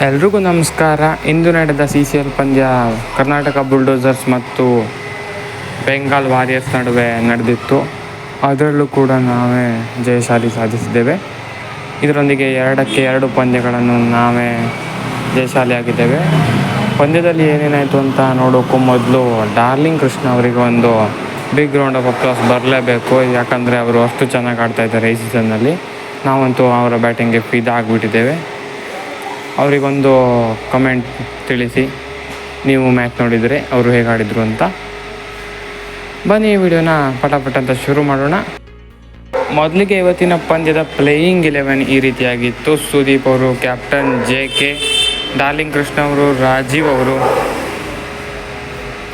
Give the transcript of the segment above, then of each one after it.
ಎಲ್ರಿಗೂ ನಮಸ್ಕಾರ. ಇಂದು ನಡೆದ CCL ಪಂದ್ಯ ಕರ್ನಾಟಕ ಬುಲ್ಡೋಸರ್ಸ್ ಮತ್ತು ಬೆಂಗಾಲ್ ವಾರಿಯರ್ಸ್ ನಡುವೆ ನಡೆದಿತ್ತು. ಅದರಲ್ಲೂ ಕೂಡ ನಾವೇ ಜಯಶಾಲಿ ಸಾಧಿಸಿದ್ದೇವೆ. ಇದರೊಂದಿಗೆ 2-2 ಪಂದ್ಯಗಳನ್ನು ನಾವೇ ಜಯಶಾಲಿಯಾಗಿದ್ದೇವೆ. ಪಂದ್ಯದಲ್ಲಿ ಏನೇನಾಯಿತು ಅಂತ ನೋಡೋಕ್ಕೂ ಮೊದಲು ಡಾರ್ಲಿಂಗ್ ಕೃಷ್ಣ ಅವರಿಗೆ ಒಂದು ಬಿಗ್ ರೌಂಡ್ ಆಫ್ ಅಪ್ಲಾಸ್ ಬರಲೇಬೇಕು. ಯಾಕಂದರೆ ಅವರು ಅಷ್ಟು ಚೆನ್ನಾಗಿ ಆಡ್ತಾಯಿದ್ದಾರೆ ಈ ಸೀಸನ್ನಲ್ಲಿ. ನಾವಂತೂ ಅವರ ಬ್ಯಾಟಿಂಗ್ಗೆ ಫಿದಾಗಿಬಿಟ್ಟಿದ್ದೇವೆ. ಅವರಿಗೊಂದು ಕಮೆಂಟ್ ತಿಳಿಸಿ, ನೀವು ಮ್ಯಾಚ್ ನೋಡಿದರೆ ಅವರು ಹೇಗೆ ಆಡಿದರು ಅಂತ. ಬನ್ನಿ ಈ ವಿಡಿಯೋನ ಪಟಾಪಟ ಅಂತ ಶುರು ಮಾಡೋಣ. ಮೊದಲಿಗೆ ಇವತ್ತಿನ ಪಂದ್ಯದ ಪ್ಲೇಯಿಂಗ್ 11 ಈ ರೀತಿಯಾಗಿತ್ತು. ಸುದೀಪ್ ಅವರು ಕ್ಯಾಪ್ಟನ್, JK, ಡಾರ್ಲಿಂಗ್ ಕೃಷ್ಣ ಅವರು, ರಾಜೀವ್ ಅವರು,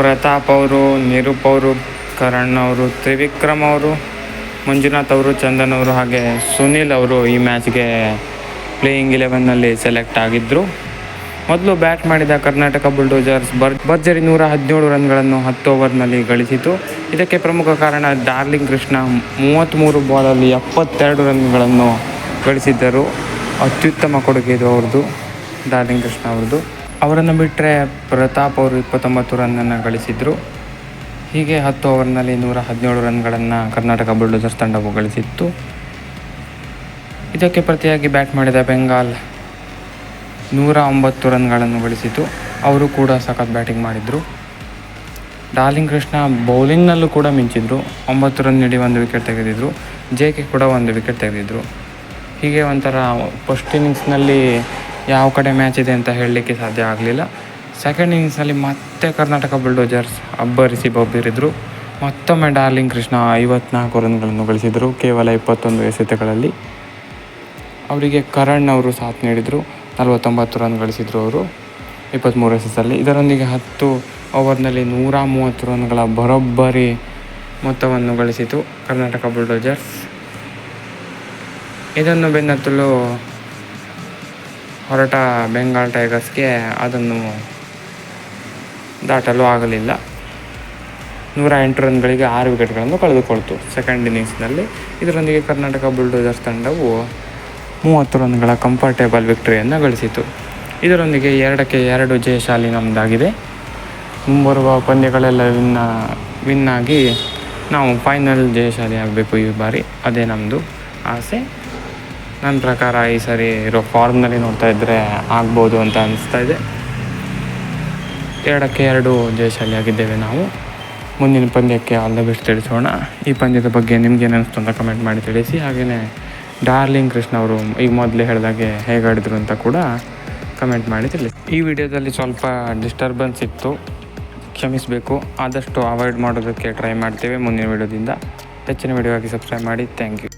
ಪ್ರತಾಪ್ ಅವರು, ನಿರೂಪ್ ಅವರು, ಕರಣ್ ಅವರು, ತ್ರಿವಿಕ್ರಮ್ ಅವರು, ಮಂಜುನಾಥ್ ಅವರು, ಚಂದನ್ ಅವರು ಹಾಗೆ ಸುನಿಲ್ ಅವರು ಈ ಮ್ಯಾಚ್ಗೆ ಪ್ಲೇಯಿಂಗ್ 11ನಲ್ಲಿ ಸೆಲೆಕ್ಟ್ ಆಗಿದ್ದರು. ಮೊದಲು ಬ್ಯಾಟ್ ಮಾಡಿದ ಕರ್ನಾಟಕ ಬುಲ್ಡೋಸರ್ಸ್ ಭರ್ಜರಿ 117 ರನ್ಗಳನ್ನು 10 ಓವರ್ನಲ್ಲಿ ಗಳಿಸಿತು. ಇದಕ್ಕೆ ಪ್ರಮುಖ ಕಾರಣ ಡಾರ್ಲಿಂಗ್ ಕೃಷ್ಣ 33 ಬಾಲಲ್ಲಿ 72 ರನ್ಗಳನ್ನು ಗಳಿಸಿದ್ದರು. ಅತ್ಯುತ್ತಮ ಕೊಡುಗೆ ಇದು ಅವ್ರದ್ದು, ಡಾರ್ಲಿಂಗ್ ಕೃಷ್ಣ ಅವ್ರದ್ದು. ಅವರನ್ನು ಬಿಟ್ಟರೆ ಪ್ರತಾಪ್ ಅವರು 29 ರನ್ನನ್ನು ಗಳಿಸಿದರು. ಹೀಗೆ 10 ಓವರ್ನಲ್ಲಿ 117 ರನ್ಗಳನ್ನು ಕರ್ನಾಟಕ ಬುಲ್ಡೋಸರ್ಸ್ ತಂಡವು ಗಳಿಸಿತ್ತು. ಇದಕ್ಕೆ ಪ್ರತಿಯಾಗಿ ಬ್ಯಾಟ್ ಮಾಡಿದ ಬೆಂಗಾಲ್ 109 ರನ್ಗಳನ್ನು ಗಳಿಸಿತು. ಅವರು ಕೂಡ ಸಖತ್ ಬ್ಯಾಟಿಂಗ್ ಮಾಡಿದರು. ಡಾರ್ಲಿಂಗ್ ಕೃಷ್ಣ ಬೌಲಿಂಗ್ನಲ್ಲೂ ಕೂಡ ಮಿಂಚಿದ್ರು. 9 ರನ್ ನೀಡಿ 1 ವಿಕೆಟ್ ತೆಗೆದಿದ್ದರು. JK ಕೂಡ 1 ವಿಕೆಟ್ ತೆಗೆದಿದ್ದರು. ಹೀಗೆ ಒಂಥರ ಫಸ್ಟ್ ಇನ್ನಿಂಗ್ಸ್ನಲ್ಲಿ ಯಾವ ಕಡೆ ಮ್ಯಾಚ್ ಇದೆ ಅಂತ ಹೇಳಲಿಕ್ಕೆ ಸಾಧ್ಯ ಆಗಲಿಲ್ಲ. ಸೆಕೆಂಡ್ ಇನ್ನಿಂಗ್ಸ್ನಲ್ಲಿ ಮತ್ತೆ ಕರ್ನಾಟಕ ಬುಲ್ಡೋಸರ್ಸ್ ಅಬ್ಬರಿಸಿ ಬೊಬ್ಬಿರಿದ್ರು. ಮತ್ತೊಮ್ಮೆ ಡಾರ್ಲಿಂಗ್ ಕೃಷ್ಣ 54 ರನ್ಗಳನ್ನು ಗಳಿಸಿದರು ಕೇವಲ 21 ಎಸೆತಗಳಲ್ಲಿ. ಅವರಿಗೆ ಕರಣ್ ಅವರು ಸಾಥ್ ನೀಡಿದರು. 49 ರನ್ ಗಳಿಸಿದರು ಅವರು 23 ಎಸೆತದಲ್ಲಿ. ಇದರೊಂದಿಗೆ 10 ಓವರ್ನಲ್ಲಿ 130 ರನ್ಗಳ ಬರೋಬ್ಬರಿ ಮೊತ್ತವನ್ನು ಗಳಿಸಿತು ಕರ್ನಾಟಕ ಬುಲ್ಡೋಸರ್ಸ್. ಇದನ್ನು ಬೆನ್ನತ್ತಲು ಹೊರಟ ಬೆಂಗಾಲ್ ಟೈಗರ್ಸ್ಗೆ ಅದನ್ನು ದಾಟಲು ಆಗಲಿಲ್ಲ. 108 ರನ್ಗಳಿಗೆ 6 ವಿಕೆಟ್ಗಳನ್ನು ಕಳೆದುಕೊಳ್ತು ಸೆಕೆಂಡ್ ಇನ್ನಿಂಗ್ಸ್ನಲ್ಲಿ. ಇದರೊಂದಿಗೆ ಕರ್ನಾಟಕ ಬುಲ್ಡೋಸರ್ಸ್ ತಂಡವು 30 ರನ್ಗಳ ಕಂಫರ್ಟೇಬಲ್ ವಿಕ್ಟರಿಯನ್ನು ಗಳಿಸಿತು. ಇದರೊಂದಿಗೆ 2-2 ಜಯಶಾಲಿ ನಮ್ಮದಾಗಿದೆ. ಮುಂಬರುವ ಪಂದ್ಯಗಳೆಲ್ಲ ವಿನ್ ಆಗಿ ನಾವು ಫೈನಲ್ ಜಯಶಾಲಿ ಆಗಬೇಕು ಈ ಬಾರಿ. ಅದೇ ನಮ್ಮದು ಆಸೆ. ನನ್ನ ಪ್ರಕಾರ ಈ ಸರಿ ಇರೋ ಫಾರ್ಮ್ನಲ್ಲಿ ನೋಡ್ತಾ ಇದ್ದರೆ ಆಗ್ಬೋದು ಅಂತ ಅನಿಸ್ತಾ ಇದೆ. 2-2 ಜಯಶಾಲಿ ಆಗಿದ್ದೇವೆ ನಾವು. ಮುಂದಿನ ಪಂದ್ಯಕ್ಕೆ ಆಲ್ ದ ಬೆಸ್ಟ್ ತಿಳಿಸೋಣ. ಈ ಪಂದ್ಯದ ಬಗ್ಗೆ ನಿಮ್ಗೇನು ಅನಿಸ್ತು ಅಂತ ಕಮೆಂಟ್ ಮಾಡಿ ತಿಳಿಸಿ. ಹಾಗೆಯೇ ಡಾರ್ಲಿಂಗ್ ಕೃಷ್ಣ ಅವರು ಈಗ ಮೊದಲೇ ಹೇಳಿದಾಗೆ ಹೇಗೆ ಆಡಿದ್ರು ಅಂತ ಕೂಡ ಕಮೆಂಟ್ ಮಾಡಿ ತಿಳಿಸಿ. ಈ ವಿಡಿಯೋದಲ್ಲಿ ಸ್ವಲ್ಪ ಡಿಸ್ಟರ್ಬೆನ್ಸ್ ಇತ್ತು, ಕ್ಷಮಿಸಬೇಕು. ಆದಷ್ಟು ಅವಾಯ್ಡ್ ಮಾಡೋದಕ್ಕೆ ಟ್ರೈ ಮಾಡ್ತೇವೆ ಮುಂದಿನ ವಿಡಿಯೋದಿಂದ. ಹೆಚ್ಚಿನ ವಿಡಿಯೋ ಆಗಿ ಸಬ್ಸ್ಕ್ರೈಬ್ ಮಾಡಿ. Thank you.